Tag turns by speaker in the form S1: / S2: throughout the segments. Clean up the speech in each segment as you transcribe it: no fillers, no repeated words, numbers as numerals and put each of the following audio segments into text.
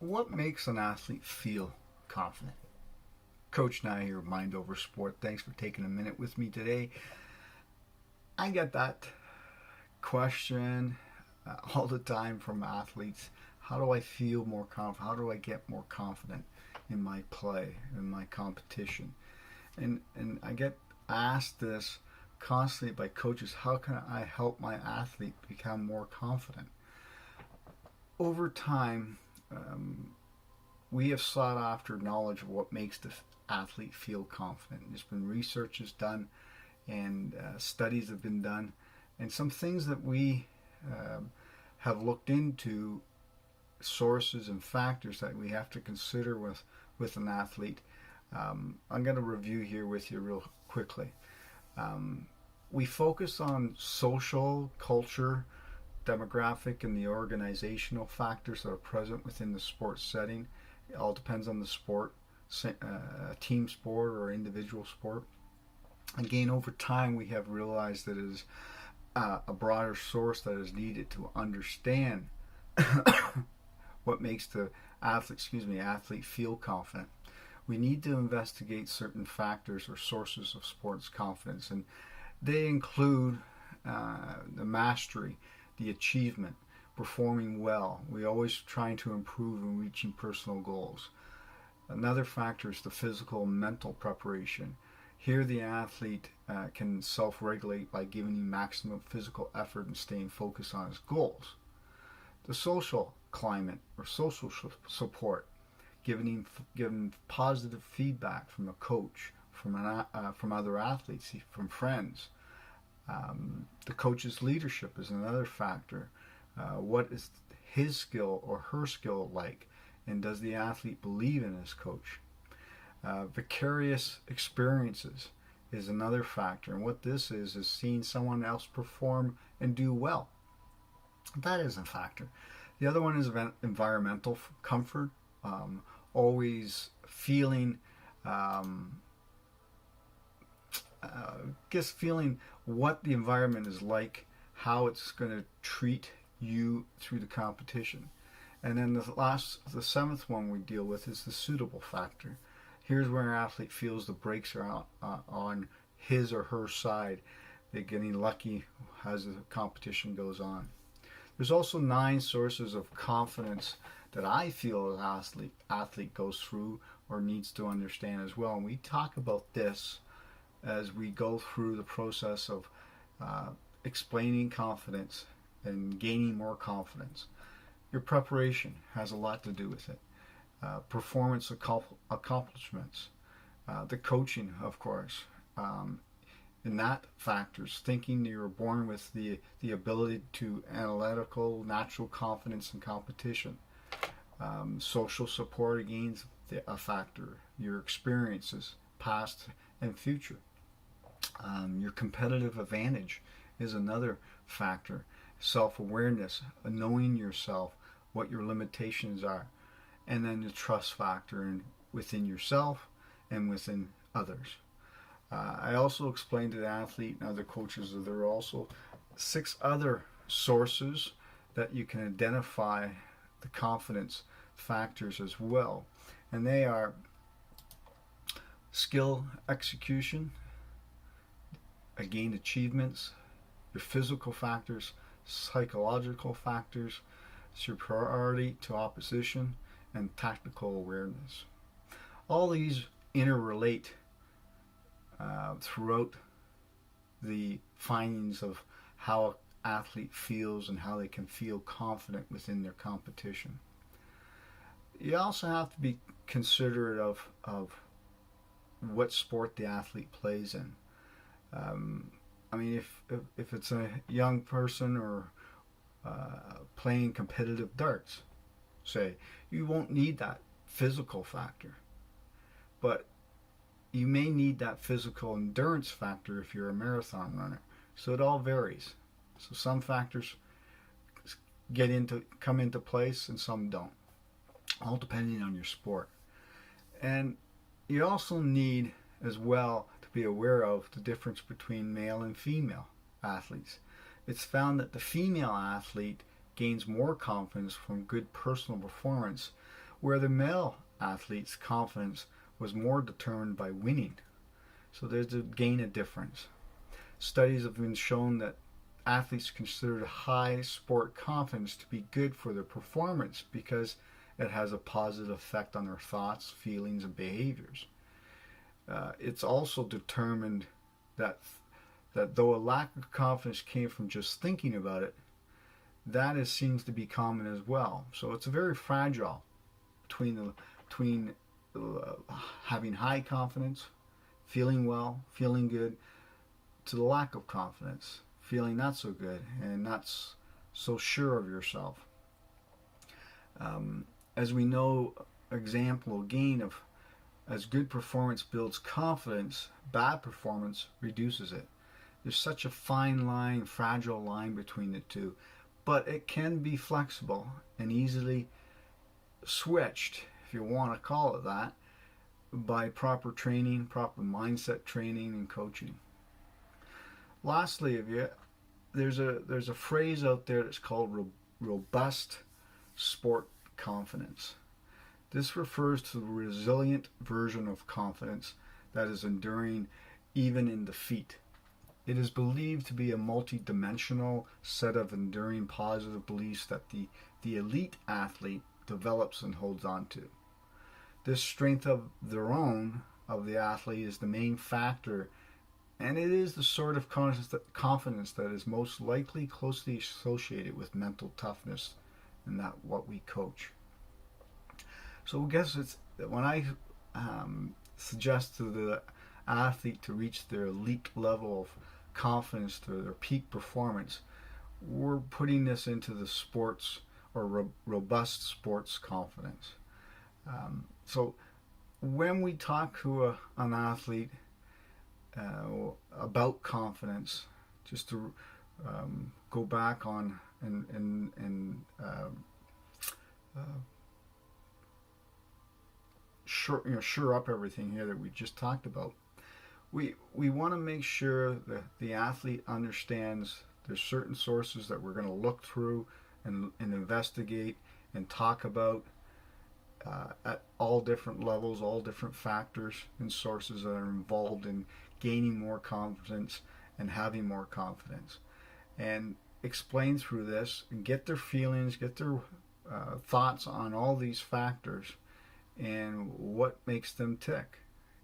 S1: What makes an athlete feel confident? Coach Nye here, Mind Over Sport. Thanks for taking a minute with me today. I get that question all the time from athletes. How do I feel more confident? How do I get more confident in my play, in my competition? And I get asked this constantly by coaches. How can I help my athlete become more confident? Over time, we have sought after knowledge of what makes the athlete feel confident. There's been research is done and studies have been done, and some things that we have looked into, sources and factors that we have to consider with an athlete. I'm going to review here with you real quickly. We focus on social, culture, demographic, and the organizational factors that are present within the sports setting. It all depends on the sport, team sport or individual sport. Again, over time, we have realized that it is a broader source that is needed to understand what makes the athlete feel confident. We need to investigate certain factors or sources of sports confidence, and they include the mastery, the achievement, performing well. We're always trying to improve and reaching personal goals. Another factor is the physical and mental preparation. Here the athlete can self-regulate by giving maximum physical effort and staying focused on his goals. The social climate or social support, giving positive feedback from a coach, from other athletes, from friends. The coach's leadership is another factor. What is his skill or her skill like, and does the athlete believe in his coach? Vicarious experiences is another factor, and what this is seeing someone else perform and do well. That is a factor. The other one is environmental comfort, always feeling feeling what the environment is like, how it's going to treat you through the competition. And then the seventh one we deal with is the suitable factor. Here's where an athlete feels the brakes are on his or her side. They're getting lucky as the competition goes on. There's also 9 sources of confidence that I feel an athlete goes through or needs to understand as well. And we talk about this as we go through the process of explaining confidence and gaining more confidence. Your preparation has a lot to do with it. Performance accomplishments, the coaching, of course, and that factors, thinking you're born with the ability to analytical, natural confidence in competition. Social support, again, a factor. Your experiences, past and future. Your competitive advantage is another factor. Self-awareness, knowing yourself, what your limitations are. And then the trust factor within yourself and within others. I also explained to the athlete and other coaches that there are also 6 other sources that you can identify the confidence factors as well. And they are skill execution, again achievements, your physical factors, psychological factors, superiority to opposition, and tactical awareness. All these interrelate throughout the findings of how an athlete feels and how they can feel confident within their competition. You also have to be considerate of what sport the athlete plays in. I mean, if it's a young person or playing competitive darts, say, you won't need that physical factor, but you may need that physical endurance factor if you're a marathon runner. So it all varies. So some factors come into place and some don't, all depending on your sport. And you also need as well to be aware of the difference between male and female athletes. It's found that the female athlete gains more confidence from good personal performance, where the male athlete's confidence was more determined by winning. So there's again a difference. Studies have been shown that athletes consider high sport confidence to be good for their performance because it has a positive effect on their thoughts, feelings, and behaviors. It's also determined that though a lack of confidence came from just thinking about it, that seems to be common as well. So it's very fragile between having high confidence, feeling well, feeling good, to the lack of confidence, feeling not so good and not so sure of yourself. As we know, example again of as good performance builds confidence, bad performance reduces it. There's such a fine line, fragile line between the two, but it can be flexible and easily switched, if you want to call it that, by proper training, proper mindset training and coaching. Lastly, there's a phrase out there that's called robust sport confidence. This refers to the resilient version of confidence that is enduring even in defeat. It is believed to be a multi-dimensional set of enduring positive beliefs that the elite athlete develops and holds on to. This strength of the athlete is the main factor, and it is the sort of confidence that is most likely closely associated with mental toughness, and that what we coach. So I guess it's when I suggest to the athlete to reach their elite level of confidence, to their peak performance, we're putting this into the sports or robust sports confidence. So when we talk to an athlete about confidence, just to go back on and sure up everything here that we just talked about. We want to make sure that the athlete understands there's certain sources that we're going to look through and investigate and talk about at all different levels, all different factors and sources that are involved in gaining more confidence and having more confidence, and explain through this and get their feelings, get their thoughts on all these factors and what makes them tick.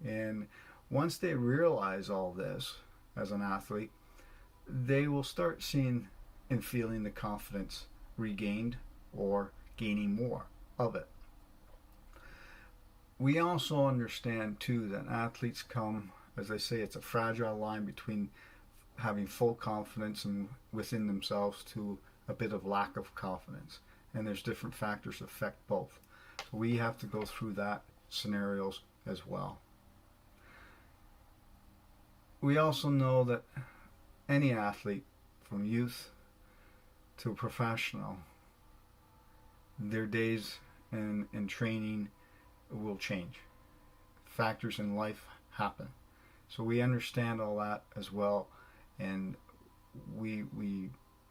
S1: And once they realize all this as an athlete, they will start seeing and feeling the confidence regained or gaining more of it. We also understand too that athletes come, as I say, it's a fragile line between having full confidence and within themselves to a bit of lack of confidence, and there's different factors that affect both. So we have to go through that scenarios as well. We also know that any athlete, from youth to professional, their days in training will change. Factors in life happen. So we understand all that as well, and we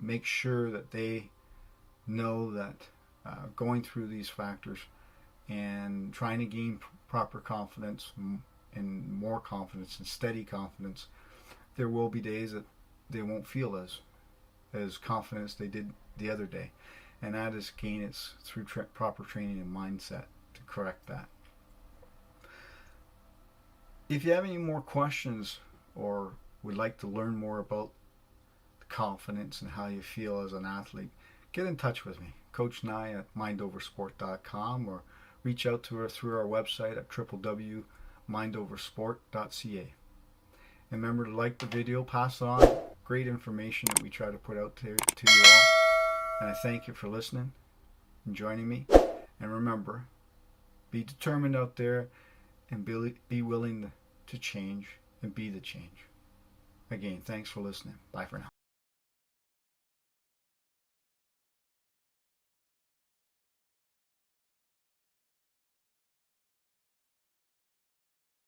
S1: make sure that they know that going through these factors and trying to gain proper confidence and more confidence and steady confidence, there will be days that they won't feel as confident as they did the other day, and that is gain it's through proper training and mindset to correct that. If you have any more questions or would like to learn more about confidence and how you feel as an athlete, get in touch with me, Coach Nye at mindoversport.com, or reach out to her through our website at www.mindoversport.ca. And remember to like the video, pass it on. Great information that we try to put out to you all. And I thank you for listening and joining me. And remember, be determined out there and be willing to change and be the change. Again, thanks for listening. Bye for now.